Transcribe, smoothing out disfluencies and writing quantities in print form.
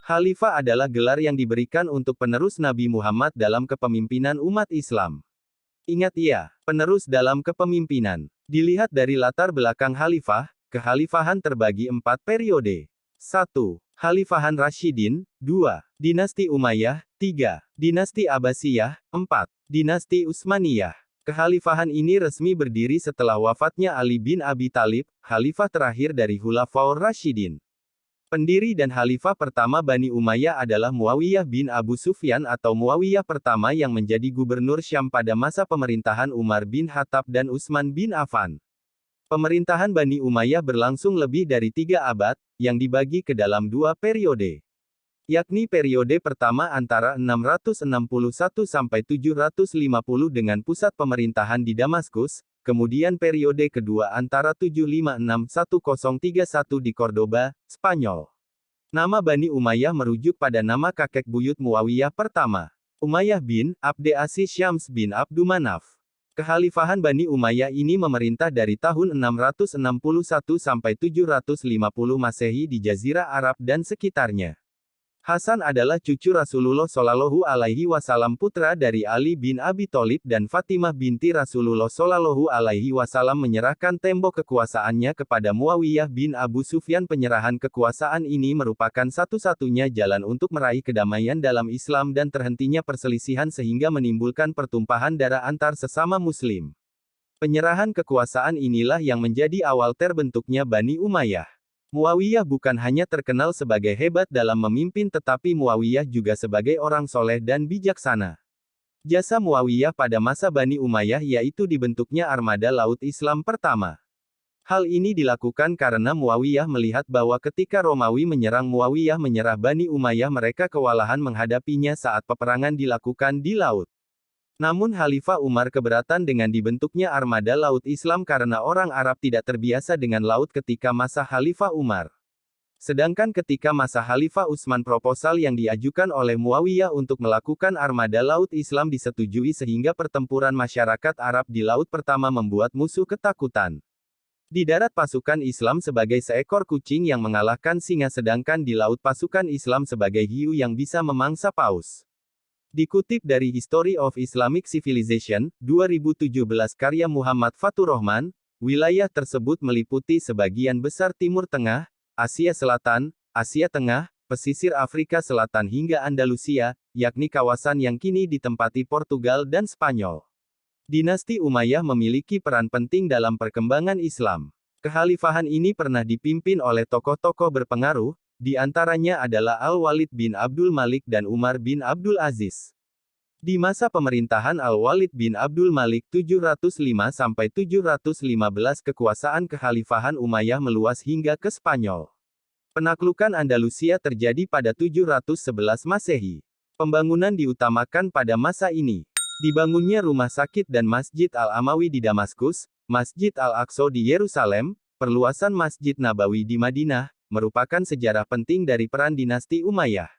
Khalifah adalah gelar yang diberikan untuk penerus Nabi Muhammad dalam kepemimpinan umat Islam. Ingat ya, penerus dalam kepemimpinan. Dilihat dari latar belakang khalifah, kekhalifahan terbagi 4 periode. 1. Khalifahan Rasyidin. 2. Dinasti Umayyah. 3. Dinasti Abbasiyah. 4. Dinasti Utsmaniyah. Kekhalifahan ini resmi berdiri setelah wafatnya Ali bin Abi Thalib, khalifah terakhir dari Khulafaur Rasyidin. Pendiri dan khalifah pertama Bani Umayyah adalah Muawiyah bin Abu Sufyan atau Muawiyah pertama yang menjadi gubernur Syam pada masa pemerintahan Umar bin Khattab dan Utsman bin Affan. Pemerintahan Bani Umayyah berlangsung lebih dari 3 abad, yang dibagi ke dalam 2 periode. Yakni periode pertama antara 661 sampai 750 dengan pusat pemerintahan di Damaskus, kemudian periode kedua antara 756-1031 di Cordoba, Spanyol. Nama Bani Umayyah merujuk pada nama kakek buyut Muawiyah pertama, Umayyah bin Abd Aziz Syams bin Abdul Manaf. Kekhalifahan Bani Umayyah ini memerintah dari tahun 661 sampai 750 Masehi di Jazirah Arab dan sekitarnya. Hasan adalah cucu Rasulullah Shallallahu Alaihi Wasallam, putra dari Ali bin Abi Thalib dan Fatimah binti Rasulullah Shallallahu Alaihi Wasallam menyerahkan tembok kekuasaannya kepada Muawiyah bin Abu Sufyan. Penyerahan kekuasaan ini merupakan satu-satunya jalan untuk meraih kedamaian dalam Islam dan terhentinya perselisihan sehingga menimbulkan pertumpahan darah antar sesama Muslim. Penyerahan kekuasaan inilah yang menjadi awal terbentuknya Bani Umayyah. Muawiyah bukan hanya terkenal sebagai hebat dalam memimpin tetapi Muawiyah juga sebagai orang soleh dan bijaksana. Jasa Muawiyah pada masa Bani Umayyah yaitu dibentuknya armada laut Islam pertama. Hal ini dilakukan karena Muawiyah melihat bahwa ketika Romawi menyerang Muawiyah menyerah Bani Umayyah mereka kewalahan menghadapinya saat peperangan dilakukan di laut. Namun Khalifah Umar keberatan dengan dibentuknya armada laut Islam karena orang Arab tidak terbiasa dengan laut ketika masa Khalifah Umar. Sedangkan ketika masa Khalifah Utsman proposal yang diajukan oleh Muawiyah untuk melakukan armada laut Islam disetujui sehingga pertempuran masyarakat Arab di laut pertama membuat musuh ketakutan. Di darat pasukan Islam sebagai seekor kucing yang mengalahkan singa sedangkan di laut pasukan Islam sebagai hiu yang bisa memangsa paus. Dikutip dari History of Islamic Civilization, 2017 karya Muhammad Fatur Rahman, wilayah tersebut meliputi sebagian besar Timur Tengah, Asia Selatan, Asia Tengah, pesisir Afrika Selatan hingga Andalusia, yakni kawasan yang kini ditempati Portugal dan Spanyol. Dinasti Umayyah memiliki peran penting dalam perkembangan Islam. Kekhalifahan ini pernah dipimpin oleh tokoh-tokoh berpengaruh, di antaranya adalah Al-Walid bin Abdul Malik dan Umar bin Abdul Aziz. Di masa pemerintahan Al-Walid bin Abdul Malik 705 sampai 715 kekuasaan kekhalifahan Umayyah meluas hingga ke Spanyol. Penaklukan Andalusia terjadi pada 711 Masehi. Pembangunan diutamakan pada masa ini. Dibangunnya rumah sakit dan Masjid Al-Amawi di Damaskus, Masjid Al-Aqsa di Yerusalem, perluasan Masjid Nabawi di Madinah, merupakan sejarah penting dari peran dinasti Umayyah.